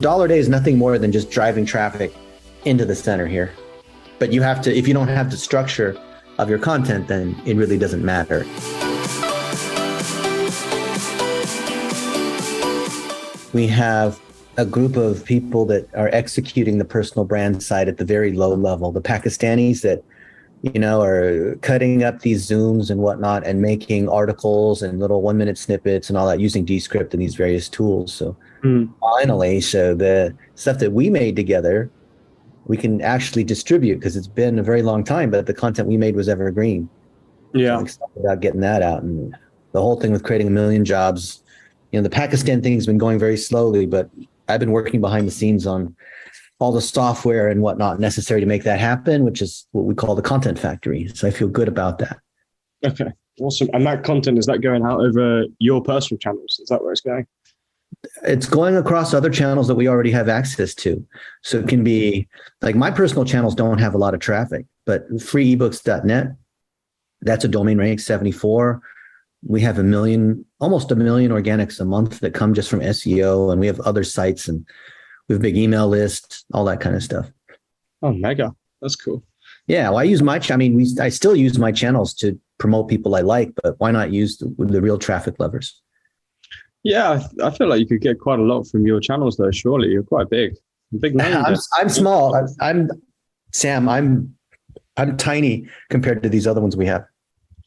Dollar day is nothing more than just driving traffic into the center here. But you have to, if you don't have the structure of your content, then it really doesn't matter. We have a group of people that are executing the personal brand side at the very low level. The Pakistanis that, are cutting up these Zooms and whatnot and making articles and little 1-minute snippets and all that using Descript and these various tools. So finally, so the stuff that we made together, we can actually distribute because it's been a very long time, but the content we made was evergreen. Yeah. So I'm excited about getting that out. And the whole thing with creating 1 million jobs, the Pakistan thing has been going very slowly, but I've been working behind the scenes on all the software and whatnot necessary to make that happen, which is what we call the content factory. So I feel good about that. Okay, awesome. And that content, is that going out over your personal channels? Is that where it's going? It's going across other channels that we already have access to. So it can be like my personal channels don't have a lot of traffic, but freeebooks.net, that's a domain rank 74. We have almost 1 million organics a month that come just from SEO, and we have other sites and we have a big email list, all that kind of stuff. Oh, mega. That's cool. Yeah, well, I still use my channels to promote people I like, but why not use the real traffic levers? Yeah, I feel like you could get quite a lot from your channels, though. Surely you're quite big. Big name. I'm small. Sam. I'm tiny compared to these other ones we have.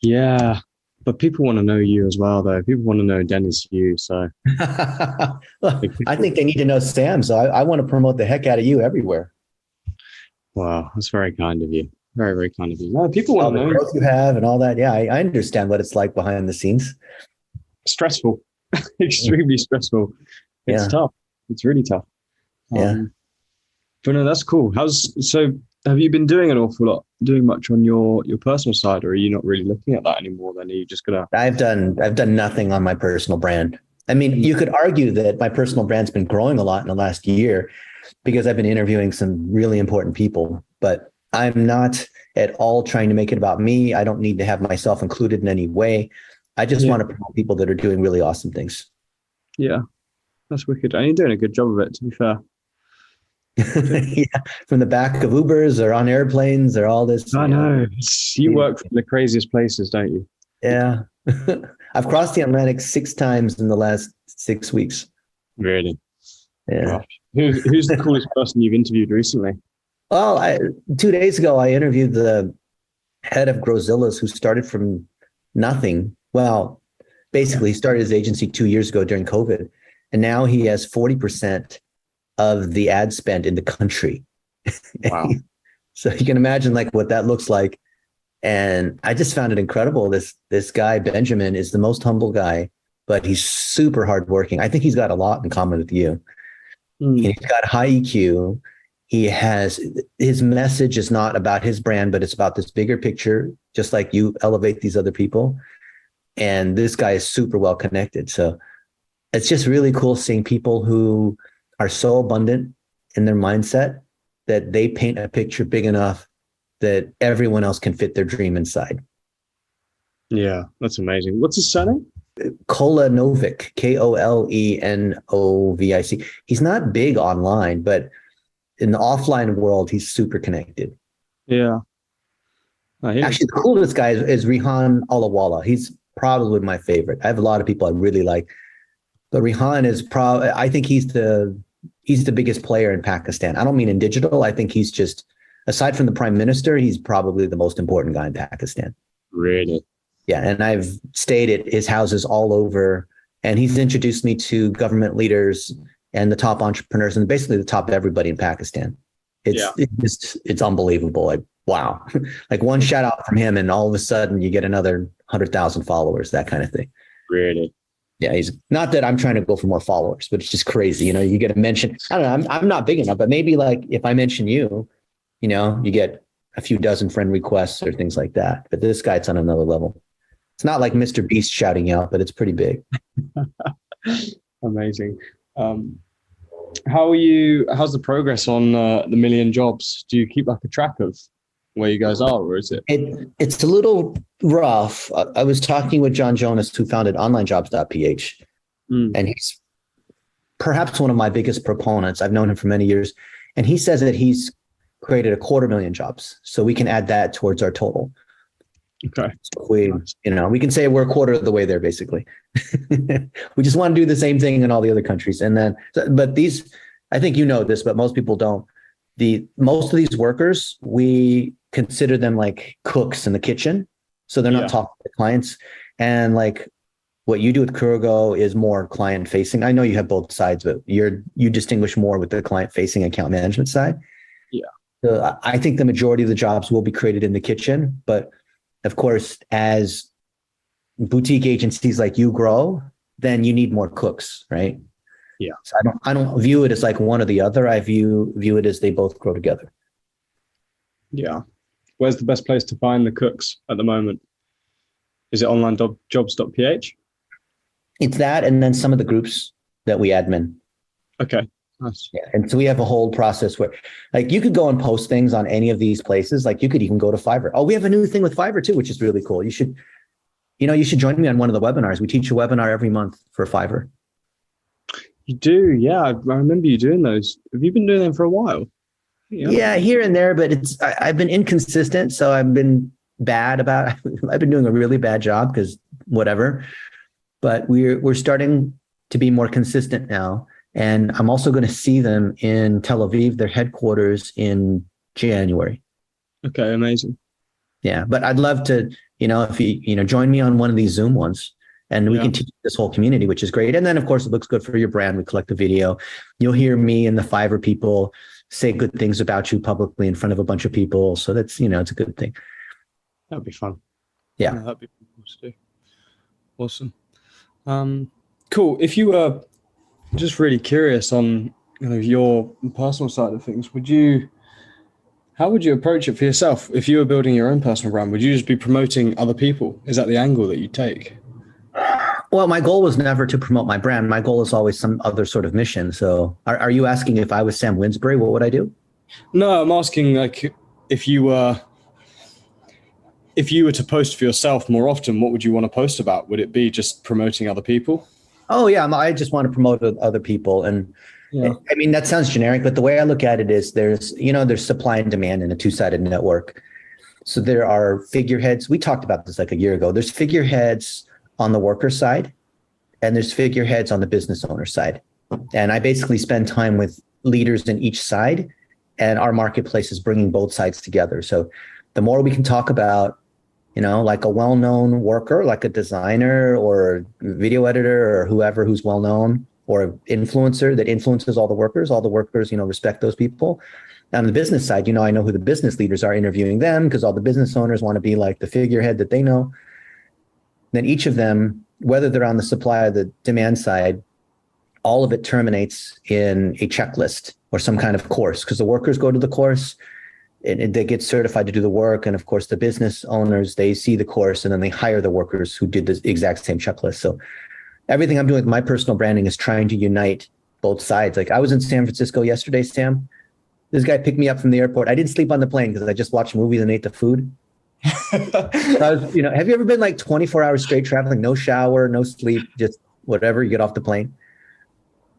Yeah, but people want to know you as well, though. People want to know Dennis Yu. So well, I think they need to know Sam. So I want to promote the heck out of you everywhere. Wow, that's very kind of you. Very, very kind of you. No, people want to know the growth you have and all that. Yeah, I understand what it's like behind the scenes. Stressful. Extremely stressful. It's tough. It's really tough. Yeah. But no, that's cool. Have you been doing doing much on your personal side, or are you not really looking at that anymore? Then are you just gonna? I've done nothing on my personal brand. I mean, you could argue that my personal brand's been growing a lot in the last year because I've been interviewing some really important people, but I'm not at all trying to make it about me. I don't need to have myself included in any way. I just want to promote people that are doing really awesome things. Yeah, that's wicked. And you're doing a good job of it, to be fair. Yeah, from the back of Ubers or on airplanes or all this. I know. You work from the craziest places, don't you? Yeah. I've crossed the Atlantic 6 times in the last 6 weeks. Really? Yeah. Gosh. Who's the coolest person you've interviewed recently? Well, 2 days ago, I interviewed the head of Grozilla's who started from nothing. Well, basically, he started his agency 2 years ago during COVID, and now he has 40% of the ad spend in the country. Wow. So you can imagine like what that looks like. And I just found it incredible. This guy, Benjamin, is the most humble guy, but he's super hardworking. I think he's got a lot in common with you. He's got high EQ. His message is not about his brand, but it's about this bigger picture, just like you elevate these other people. And this guy is super well connected. So it's just really cool seeing people who are so abundant in their mindset that they paint a picture big enough that everyone else can fit their dream inside. Yeah, that's amazing. What's his surname? Kolenovic, Kolenovic. He's not big online, but in the offline world, he's super connected. Yeah. Actually, the coolest guy is Rihan Alawala. He's probably my favorite. I have a lot of people I really like, but Rihan is I think he's the biggest player in Pakistan. I don't mean in digital. I think he's just, aside from the prime minister, he's probably the most important guy in Pakistan. Really? Yeah. And I've stayed at his houses all over, and he's introduced me to government leaders and the top entrepreneurs and basically the top everybody in Pakistan. It's unbelievable. Like, wow. Like one shout out from him and all of a sudden you get another 100,000 followers, that kind of thing. Really? Yeah, he's not that I'm trying to go for more followers, but it's just crazy. You get a mention. I don't know. I'm not big enough, but maybe like if I mention you, you get a few dozen friend requests or things like that. But this guy's on another level. It's not like Mr. Beast shouting out, but it's pretty big. Amazing. How's the progress on the 1 million jobs? Do you keep like a track of where you guys are, or is it? It's a little rough. I was talking with John Jonas, who founded onlinejobs.ph, and he's perhaps one of my biggest proponents. I've known him for many years, and he says that he's created 250,000 jobs. So we can add that towards our total. Okay. So we can say we're a quarter of the way there, basically. We just want to do the same thing in all the other countries. And then, but these, I think you know this, but most people don't. Most of these workers, we consider them like cooks in the kitchen. So they're not talking to clients. And like what you do with Kurgo is more client facing. I know you have both sides, but you distinguish more with the client facing account management side. Yeah. So I think the majority of the jobs will be created in the kitchen, but of course, as boutique agencies like you grow, then you need more cooks, right? Yeah. So I don't view it as like one or the other. I view it as they both grow together. Yeah. Where's the best place to find the cooks at the moment? Is it onlinejobs.ph? It's that, and then some of the groups that we admin. Okay. Nice. Yeah. And so we have a whole process where like you could go and post things on any of these places. Like you could even go to Fiverr. Oh, we have a new thing with Fiverr too, which is really cool. You should join me on one of the webinars. We teach a webinar every month for Fiverr. You do? Yeah. I remember you doing those. Have you been doing them for a while? Yeah, here and there, but I've been inconsistent. So I've been bad about I've been doing a really bad job because whatever. But we're starting to be more consistent now. And I'm also going to see them in Tel Aviv, their headquarters, in January. Okay, amazing. Yeah, but I'd love to, if you join me on one of these Zoom ones, and we can teach this whole community, which is great. And then, of course, it looks good for your brand. We collect the video. You'll hear me and the Fiverr people say good things about you publicly in front of a bunch of people. So that's, it's a good thing. That'd be fun. Yeah, that'd be cool to do. Awesome. Cool. If you were just really curious on your personal side of things, how would you approach it for yourself? If you were building your own personal brand, would you just be promoting other people? Is that the angle that you take? Well, my goal was never to promote my brand. My goal is always some other sort of mission. So are you asking if I was Sam Winsbury, what would I do? No, I'm asking like if you were to post for yourself more often, what would you want to post about? Would it be just promoting other people? Oh yeah, I just want to promote other people. And I mean, that sounds generic, but the way I look at it is there's supply and demand in a two-sided network. So there are figureheads. We talked about this like a year ago. There's figureheads on the worker side, and there's figureheads on the business owner side. And I basically spend time with leaders in each side, and our marketplace is bringing both sides together. So the more we can talk about, like a well-known worker, like a designer or video editor or whoever who's well-known, or an influencer that influences all the workers, respect those people. On the business side, I know who the business leaders are, interviewing them because all the business owners want to be like the figurehead that they know. Then each of them, whether they're on the supply or the demand side, all of it terminates in a checklist or some kind of course, because the workers go to the course and they get certified to do the work. And of course, the business owners, they see the course and then they hire the workers who did the exact same checklist. So everything I'm doing with my personal branding is trying to unite both sides. Like I was in San Francisco yesterday, Sam. This guy picked me up from the airport. I didn't sleep on the plane because I just watched movies and ate the food. Have you ever been like 24 hours straight traveling, no shower, no sleep, just whatever, you get off the plane?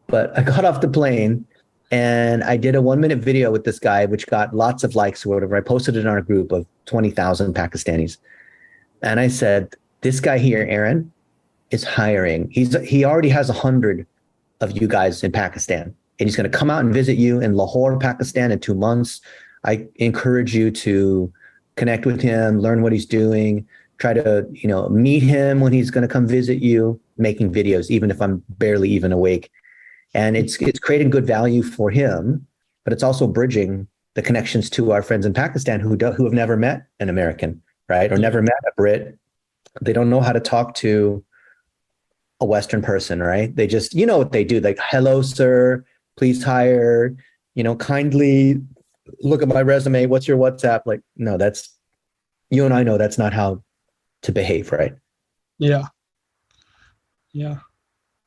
But I got off the plane and I did a 1-minute video with this guy, which got lots of likes or whatever. I posted it in our group of 20,000 Pakistanis. And I said, this guy here, Aaron, is hiring. He already has 100 of you guys in Pakistan, and he's going to come out and visit you in Lahore, Pakistan in 2 months. I encourage you to connect with him, learn what he's doing, try to, meet him when he's going to come visit you, making videos, even if I'm barely even awake. And it's creating good value for him, but it's also bridging the connections to our friends in Pakistan who have never met an American, right? Or never met a Brit. They don't know how to talk to a Western person, right? They just, what they do, like, hello, sir, please hire, kindly look at my resume. What's your WhatsApp? Like, no, you and I know that's not how to behave, right? Yeah. Yeah.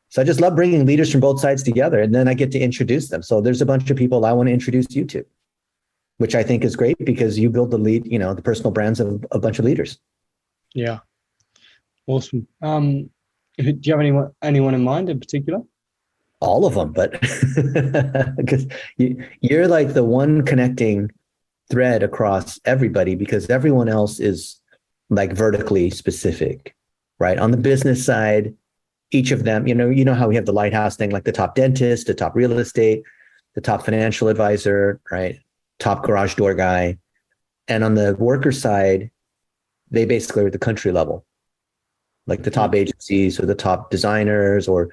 So I just love bringing leaders from both sides together, and then I get to introduce them. So there's a bunch of people I want to introduce you to, which I think is great because you build the personal brands of a bunch of leaders. Yeah. Awesome. Do you have anyone in mind in particular? all of them, but because you're like the one connecting thread across everybody because everyone else is like vertically specific, right? On the business side, each of them, you know how we have the lighthouse thing, like the top dentist, the top real estate, the top financial advisor, right? Top garage door guy. And on the worker side, they basically are at the country level, like the top agencies or the top designers or,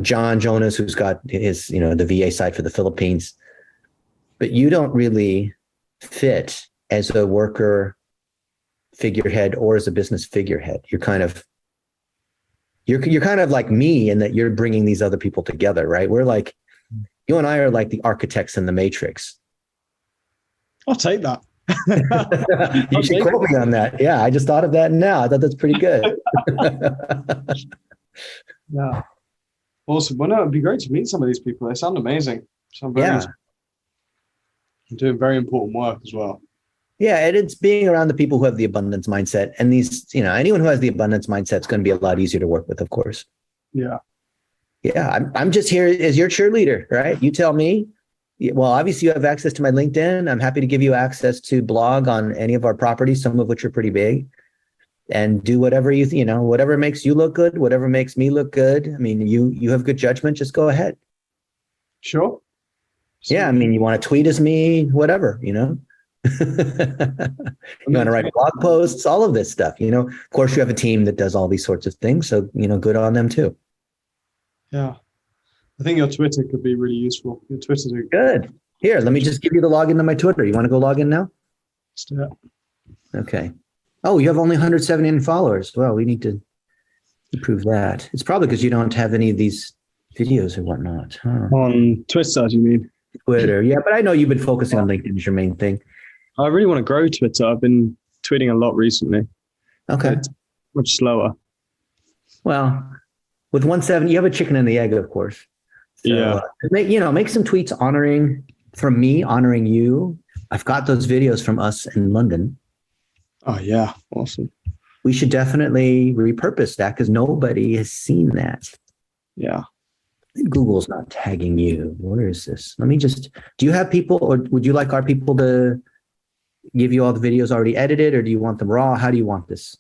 John Jonas, who's got his, the VA side for the Philippines. But you don't really fit as a worker figurehead or as a business figurehead. You're kind of like me in that you're bringing these other people together, right? We're like, you and I are like the architects in the matrix. I'll take that. You should quote me on that. Yeah, I just thought of that now. I thought that's pretty good. Yeah. Awesome. Well, no, it'd be great to meet some of these people. They sound amazing. Doing very important work as well. Yeah, and it's being around the people who have the abundance mindset. And these, anyone who has the abundance mindset is going to be a lot easier to work with, of course. Yeah. Yeah, I'm just here as your cheerleader, right? You tell me. Well, obviously you have access to my LinkedIn. I'm happy to give you access to blog on any of our properties, some of which are pretty big, and do whatever whatever makes you look good, whatever makes me look good. I mean, you have good judgment. Just go ahead. Sure. Yeah, I mean, you want to tweet as me, whatever, You want to write blog posts, all of this stuff, Of course, you have a team that does all these sorts of things. So, good on them too. Yeah. I think your Twitter could be really useful. Your Twitter's good. Here, let me just give you the login to my Twitter. You want to go log in now? Let's do it. Okay. Oh, you have only 179 followers. Well, we need to improve that. It's probably because you don't have any of these videos or whatnot. Huh? On Twitter, do you mean? Twitter. Yeah, but I know you've been focusing on LinkedIn as your main thing. I really want to grow Twitter. I've been tweeting a lot recently. Okay. It's much slower. Well, with 170, you have a chicken and the egg, of course. So, yeah. Make some tweets honoring you. I've got those videos from us in London. Oh, yeah. Awesome. We should definitely repurpose that because nobody has seen that. Yeah. Google's not tagging you. Where is this? Do you have people or would you like our people to give you all the videos already edited or do you want them raw? How do you want this?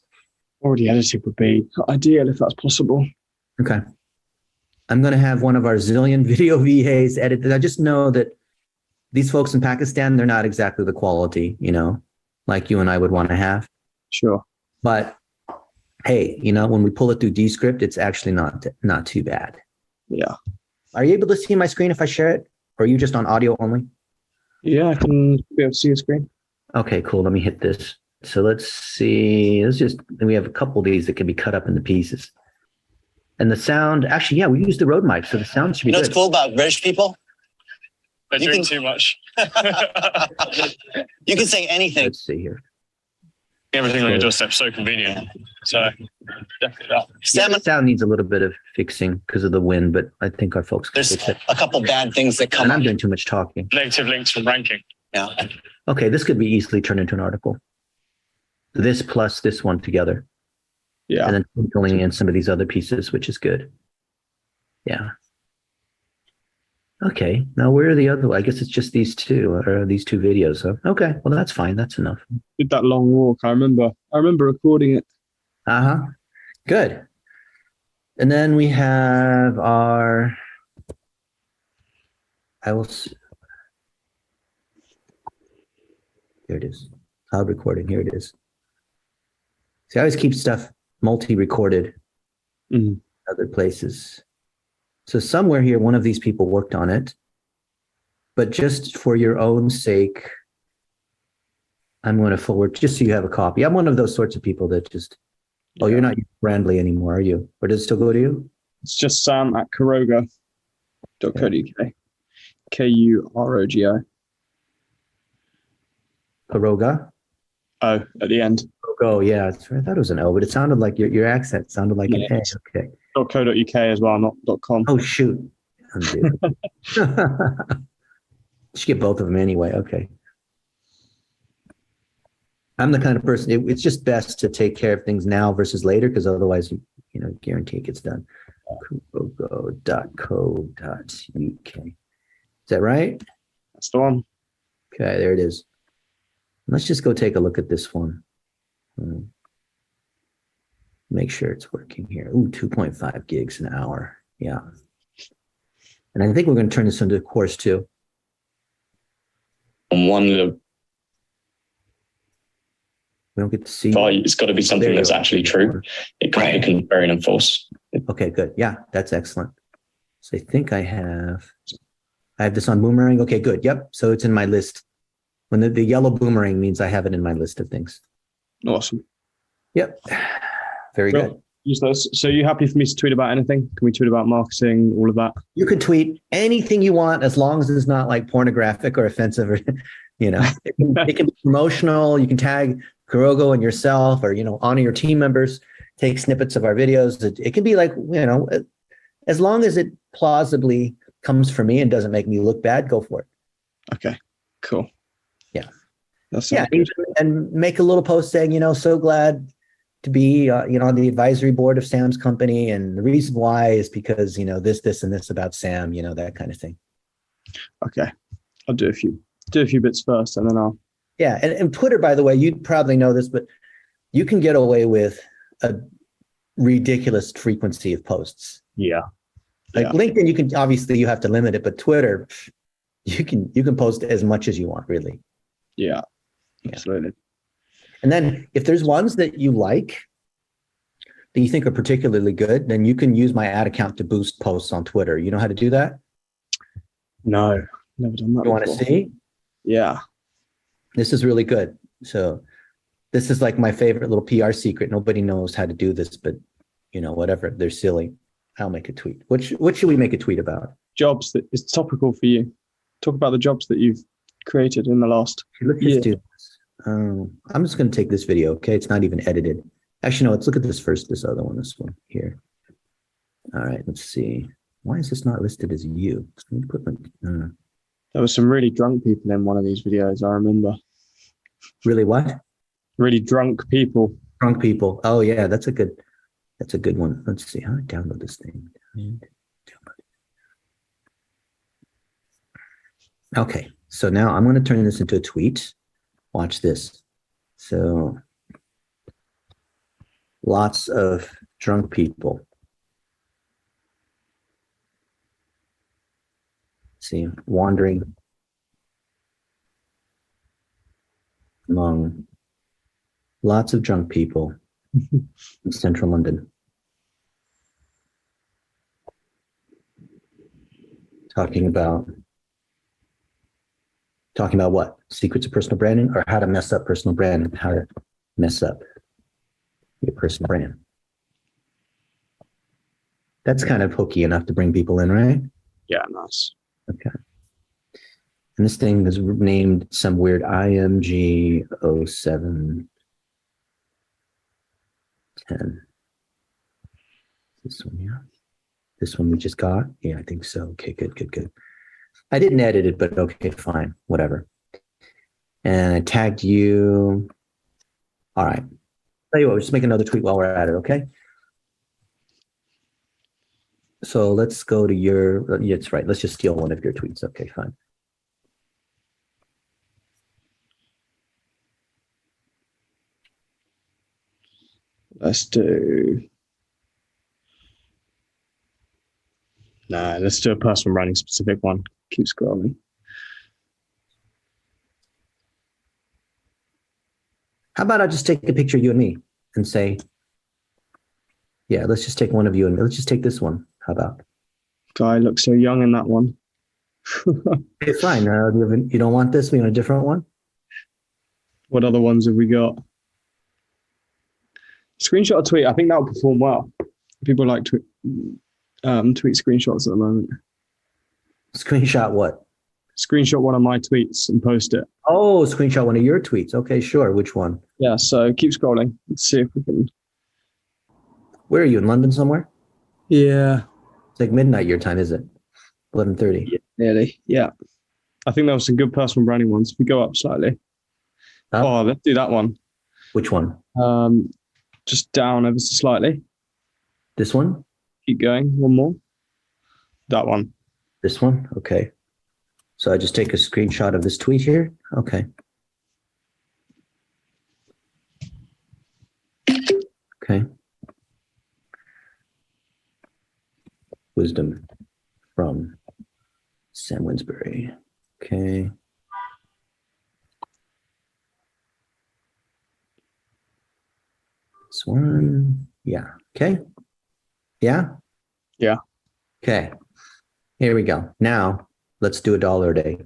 Already edited would be ideal if that's possible. Okay. I'm going to have one of our zillion video VAs edited. I just know that these folks in Pakistan, they're not exactly the quality, like you and I would want to have. Sure. But hey, when we pull it through Descript, it's actually not too bad. Yeah. Are you able to see my screen if I share it? Or are you just on audio only? Yeah, I can be able to see your screen. Okay, cool. Let me hit this. So let's see. We have a couple of these that can be cut up into pieces. And the sound, actually, yeah, we use the Rode mic, so the sound should be good. What's cool about British people? They drink too much. You can say anything. Let's see here. Everything on your doorstep, so convenient. So definitely that. The sound needs a little bit of fixing because of the wind, but I think our folks can There's fix it. a couple bad things that come And up. I'm doing too much talking. Negative links from ranking. Yeah. Okay, this could be easily turned into an article. This plus this one together. Yeah. And then filling in some of these other pieces, which is good. Yeah. Okay. Now where are the other? I guess it's just these two videos. So okay. Well, that's fine. That's enough. Did that long walk. I remember recording it. Uh-huh. Good. And then we have our here it is. Cloud recording. Here it is. See, I always keep stuff multi-recorded other places. So somewhere here, one of these people worked on it, but just for your own sake, I'm going to forward just so you have a copy. I'm one of those sorts of people that just, you're not Brandly anymore, are you? Or does it still go to you? It's just sam@kuroga.co.uk. Kurogo. Kuroga? Oh, at the end. Oh, yeah. I thought it was an O, but it sounded like your accent sounded like an A. Okay. .co.uk as well, not .com. Oh, shoot. Should get both of them anyway. Okay. I'm the kind of person, it's just best to take care of things now versus later, because otherwise, guarantee it gets done. kurogo.co.uk. Is that right? That's the one. Okay, there it is. Let's just go take a look at this one. Make sure it's working here. Ooh, 2.5 gigs an hour. Yeah. And I think we're going to turn this into a course too. On one of the We don't get to see. values, it's got to be something that's actually true. It can vary and false. Okay, good. Yeah, that's excellent. So I think I have this on boomerang. Okay, good. Yep. So it's in my list. When the yellow boomerang means I have it in my list of things. Awesome. Yep. Very good. Use those. So you happy for me to tweet about anything? Can we tweet about marketing, all of that? You can tweet anything you want as long as it's not like pornographic or offensive or, it can be promotional. You can tag Kurogo and yourself or, honor your team members, take snippets of our videos. It can be like, as long as it plausibly comes from me and doesn't make me look bad, go for it. Okay, cool. Yeah. Good. And make a little post saying, so glad to be, on the advisory board of Sam's company. And the reason why is because, this, and this about Sam, that kind of thing. Okay. I'll do a few bits first and then I'll. Yeah. And Twitter, by the way, you'd probably know this, but you can get away with a ridiculous frequency of posts. Yeah. Like LinkedIn, you have to limit it, but Twitter, you can post as much as you want, really. Yeah. Absolutely. And then if there's ones that you like, that you think are particularly good, then you can use my ad account to boost posts on Twitter. You know how to do that? No, never done that. You want to see? Yeah. This is really good. So this is like my favorite little PR secret. Nobody knows how to do this, but whatever, they're silly. I'll make a tweet. What should we make a tweet about? Jobs that is topical for you. Talk about the jobs that you've created in the last Let's year. just do this. I'm just going to take this video. Okay. It's not even edited. Actually, no, let's look at this first. This other one, this one here. All right. Let's see. Why is this not listed as you? There were some really drunk people in one of these videos. I remember. Really what? Really drunk people. Drunk people. Oh yeah. That's a good one. Let's see how do I download this thing. Okay. So now I'm going to turn this into a tweet. Watch this. So lots of drunk people. See, wandering among lots of drunk people in central London. Talking about what? Secrets of personal branding, or how to mess up personal branding, how to mess up your personal brand. That's kind of hooky enough to bring people in, right? Yeah, nice. Okay. And this thing is named some weird IMG 0710. This one, yeah. This one we just got? Yeah, I think so. Okay, good. I didn't edit it, but okay, fine, whatever. And I tagged you. All right. Tell you what, we'll just make another tweet while we're at it, okay? So let's go to your, yeah, that's right. Let's just steal one of your tweets. Okay, fine. Let's do a personal branding specific one. Keep scrolling. How about I just take a picture of you and me and say, yeah, let's just take one of you and me. Let's just take this one. How about? Guy looks so young in that one. Okay, fine. You don't want this? We want a different one? What other ones have we got? Screenshot a tweet. I think that will perform well. People like tweet screenshots at the moment. Screenshot what? Screenshot one of my tweets and post it. Oh, screenshot one of your tweets. Okay, sure. Which one? Yeah, so keep scrolling. Let's see if we can. Where are you, in London somewhere? Yeah. It's like midnight your time, is it? 11:30. Yeah, nearly. Yeah. I think there were some good personal branding ones. If we go up slightly. Up? Oh, let's do that one. Which one? Just down ever so slightly. This one? Keep going. One more. That one. This one? Okay. So I just take a screenshot of this tweet here. Okay. Okay. Wisdom from Sam Winsbury. Okay. This one. Yeah. Okay. Yeah. Yeah. Okay. Here we go. Now let's do $1 a day.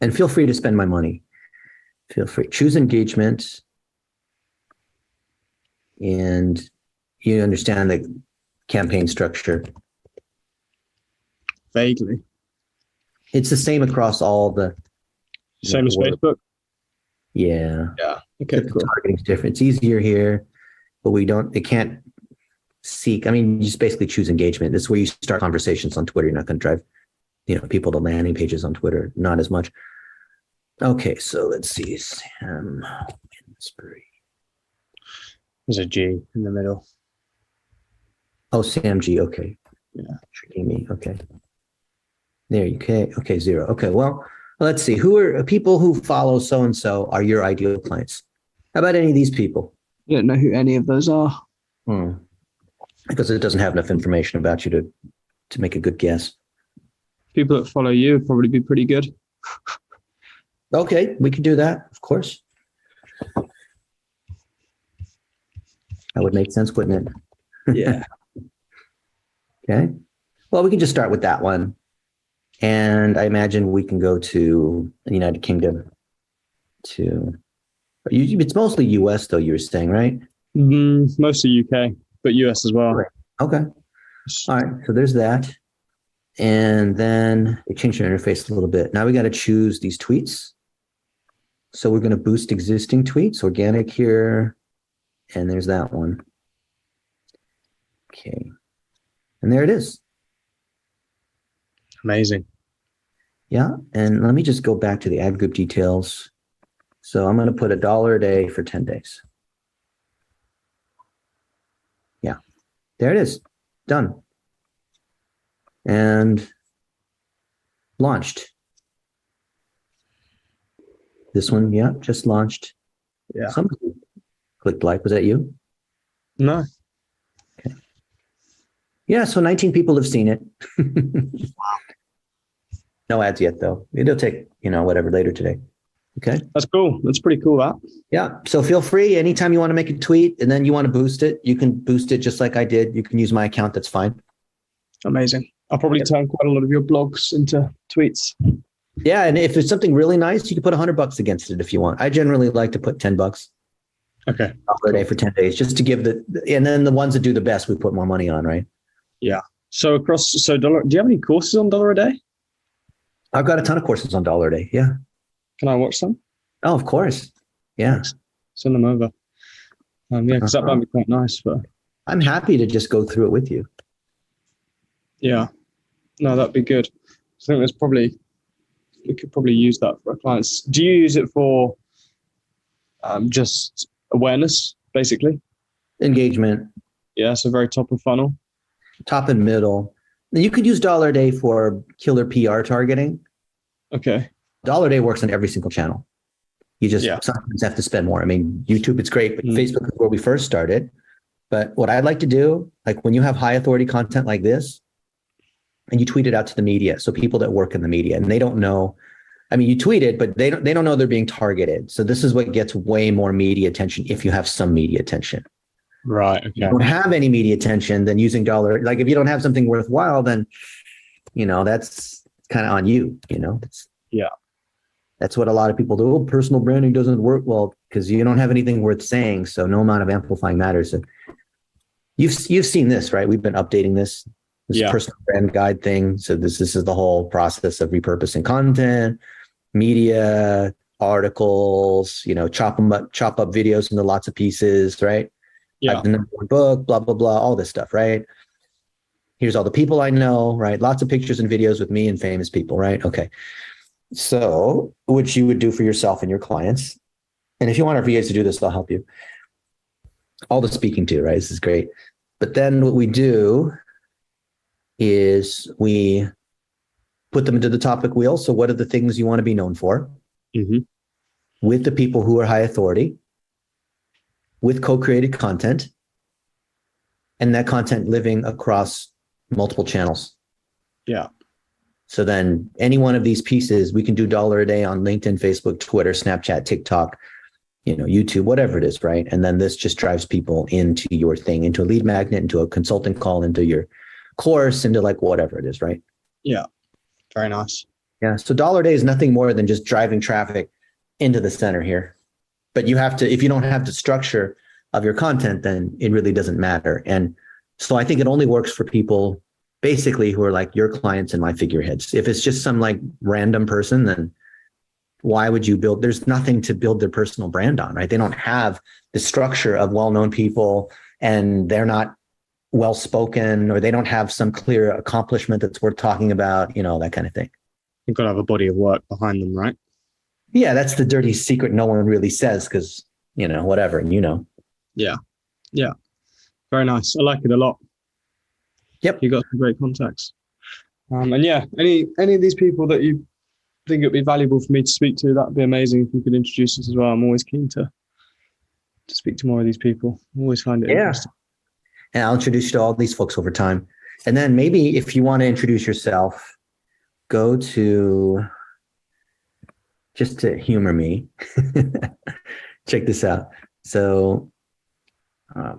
And feel free to spend my money. Feel free. Choose engagement. And you understand the campaign structure. Vaguely. It's the same across all the. Same as Facebook? Yeah. Yeah. Okay, The cool. targeting's different. It's easier here, but it can't seek. I mean, you just basically choose engagement. This is where you start conversations on Twitter. You're not going to drive, people to landing pages on Twitter. Not as much. Okay, so let's see. Sam Winsbury. There's a G in the middle. Oh, Sam G. Okay. Yeah. Tricking me. Okay. There you go. Okay, 0. Okay, well, let's see. Who are people who follow so-and-so are your ideal clients? How about any of these people? I don't know who any of those are. Because it doesn't have enough information about you to make a good guess. People that follow you would probably be pretty good. Okay, we can do that, of course. That would make sense, wouldn't it? Yeah. Okay. Well, we can just start with that one. And I imagine we can go to the United Kingdom it's mostly US though, you were saying, right? Mostly UK, but US as well. Right. Okay. All right. So there's that. And then they changed their interface a little bit. Now we got to choose these tweets. So we're going to boost existing tweets, organic here. And there's that one. Okay. And there it is. Amazing. Yeah. And let me just go back to the ad group details. So I'm going to put $1 a day for 10 days. Yeah. There it is. Done. And launched. This one, yeah, just launched. Yeah. Somebody clicked like. Was that you? No. Okay. Yeah, so 19 people have seen it. No ads yet, though. It'll take, whatever, later today. Okay. That's cool. That's pretty cool, that. Yeah. So feel free anytime you want to make a tweet and then you want to boost it, you can boost it just like I did. You can use my account. That's fine. Amazing. I'll probably turn quite a lot of your blogs into tweets. Yeah. And if it's something really nice, you can put $100 against it if you want. I generally like to put $10. Okay. Per day for 10 days, just to give and then the ones that do the best, we put more money on, right? Yeah. So dollar, do you have any courses on $1 a day? I've got a ton of courses on $1 a day. Yeah. Can I watch them? Oh, of course. Yeah. Send them over. Yeah, because that might be quite nice. But I'm happy to just go through it with you. Yeah. No, that'd be good. I think we could probably use that for our clients. Do you use it for just awareness, basically? Engagement. Yeah, so very top of funnel. Top and middle. You could use $1 a day for killer PR targeting. Okay. $1 a day works on every single channel. You just sometimes have to spend more. I mean, YouTube, it's great, but Facebook is where we first started. But what I'd like to do, like when you have high authority content like this, and you tweet it out to the media, so people that work in the media, and they don't know. I mean, you tweet it, but they don't know they're being targeted. So this is what gets way more media attention if you have some media attention. Right. Okay. If you don't have any media attention, then using $1, like if you don't have something worthwhile, then that's kind of on you. That's what a lot of people do. Oh, personal branding doesn't work well because you don't have anything worth saying. So no amount of amplifying matters. So you've seen this, right? We've been updating this personal brand guide thing. So this is the whole process of repurposing content, media, articles, chop up videos into lots of pieces, right? Yeah. The number one book, blah, blah, blah, all this stuff, right? Here's all the people I know, right? Lots of pictures and videos with me and famous people, right? Okay. So, which you would do for yourself and your clients. And if you want our VAs to do this, they'll help you. all the speaking too, right? This is great. But then what we do is we put them into the topic wheel. So what are the things you want to be known for? Mm-hmm. With the people who are high authority, with co-created content, and that content living across multiple channels. Yeah. So then any one of these pieces, we can do $1 a day on LinkedIn, Facebook, Twitter, Snapchat, TikTok, YouTube, whatever it is, right? And then this just drives people into your thing, into a lead magnet, into a consulting call, into your course, into like whatever it is, right? Yeah. Very nice. Yeah. So $1 a day is nothing more than just driving traffic into the center here. But you have to, if you don't have the structure of your content, then it really doesn't matter. And so I think it only works for people basically who are like your clients and my figureheads. If it's just some like random person, then why would you build? There's nothing to build their personal brand on, right? They don't have the structure of well-known people, and they're not well-spoken, or they don't have some clear accomplishment that's worth talking about, that kind of thing. You've got to have a body of work behind them, right? Yeah, that's the dirty secret no one really says because, whatever, Yeah. Yeah. Very nice. I like it a lot. Yep. You got some great contacts. And yeah, any of these people that you think it would be valuable for me to speak to, that'd be amazing if you could introduce us as well. I'm always keen to speak to more of these people. I always find it interesting. And I'll introduce you to all these folks over time. And then maybe if you want to introduce yourself, go to, just to humor me, check this out. So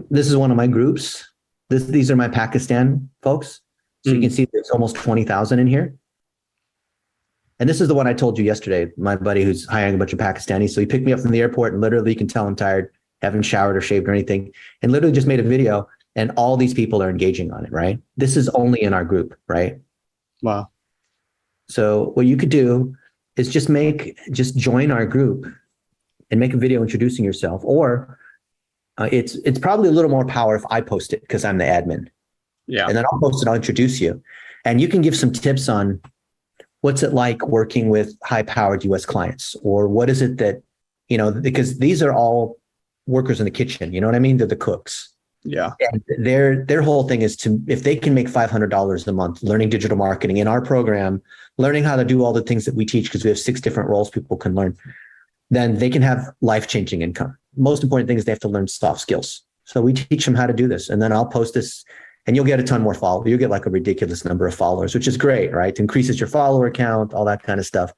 this is one of my groups. These are my Pakistan folks. So you can see there's almost 20,000 in here. And this is the one I told you yesterday, my buddy who's hiring a bunch of Pakistanis. So he picked me up from the airport and literally you can tell I'm tired, haven't showered or shaved or anything, and literally just made a video, and all these people are engaging on it, right? This is only in our group, right? Wow. So what you could do is just join our group and make a video introducing yourself, or it's probably a little more power if I post it because I'm the admin. Yeah. And then I'll post it, I'll introduce you. And you can give some tips on what's it like working with high-powered US clients, or what is it that, because these are all workers in the kitchen, you know what I mean? They're the cooks. Yeah. And their whole thing is if they can make $500 a month learning digital marketing in our program, learning how to do all the things that we teach, because we have 6 different roles people can learn, then they can have life-changing income. Most important thing is they have to learn soft skills. So we teach them how to do this. And then I'll post this and you'll get a ton more followers. You'll get like a ridiculous number of followers, which is great, right? It increases your follower count, all that kind of stuff.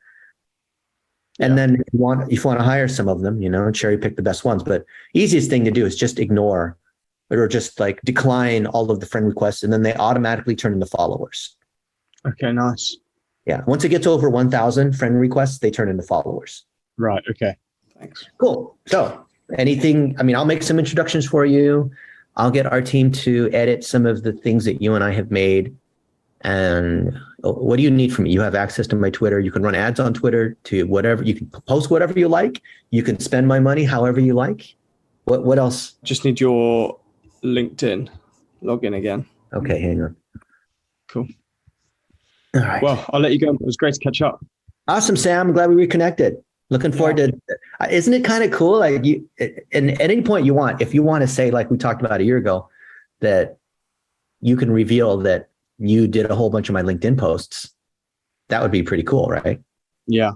And then if you want to hire some of them, cherry pick the best ones. But easiest thing to do is just ignore or just like decline all of the friend requests, and then they automatically turn into followers. Okay, nice. Yeah. Once it gets over 1,000 friend requests, they turn into followers. Right. Okay. Thanks. Cool. So I'll make some introductions for you. I'll get our team to edit some of the things that you and I have made. And what do you need from me? You have access to my Twitter. You can run ads on Twitter to whatever. You can post whatever you like. You can spend my money however you like. What else? Just need your LinkedIn login again. Okay, hang on. Cool. All right. Well, I'll let you go. It was great to catch up. Awesome, Sam. I'm glad we reconnected. Looking forward to. Isn't it kind of cool? Like and at any point you want, if you want to say, like we talked about a year ago, that you can reveal that you did a whole bunch of my LinkedIn posts, that would be pretty cool, right? Yeah.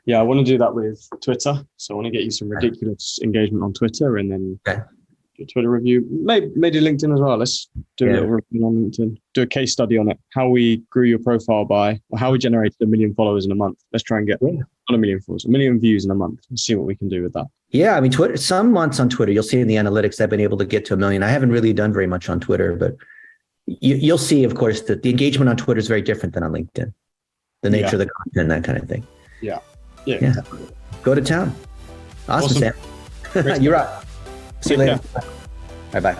Yeah, I want to do that with Twitter. So I want to get you some ridiculous engagement on Twitter, and then do a Twitter review. Maybe LinkedIn as well. Let's do a little review on LinkedIn. Do a case study on it. How we grew your profile or how we generated 1 million followers in a month. Let's try and get not 1 million followers, 1 million views in a month. Let's see what we can do with that. Yeah, Twitter. Some months on Twitter, you'll see in the analytics, I've been able to get to 1 million. I haven't really done very much on Twitter, but you'll see, of course, that the engagement on Twitter is very different than on LinkedIn. The nature of the content, that kind of thing. Yeah. Definitely. Go to town. Awesome. Sam. You're up. See you later. Bye-bye.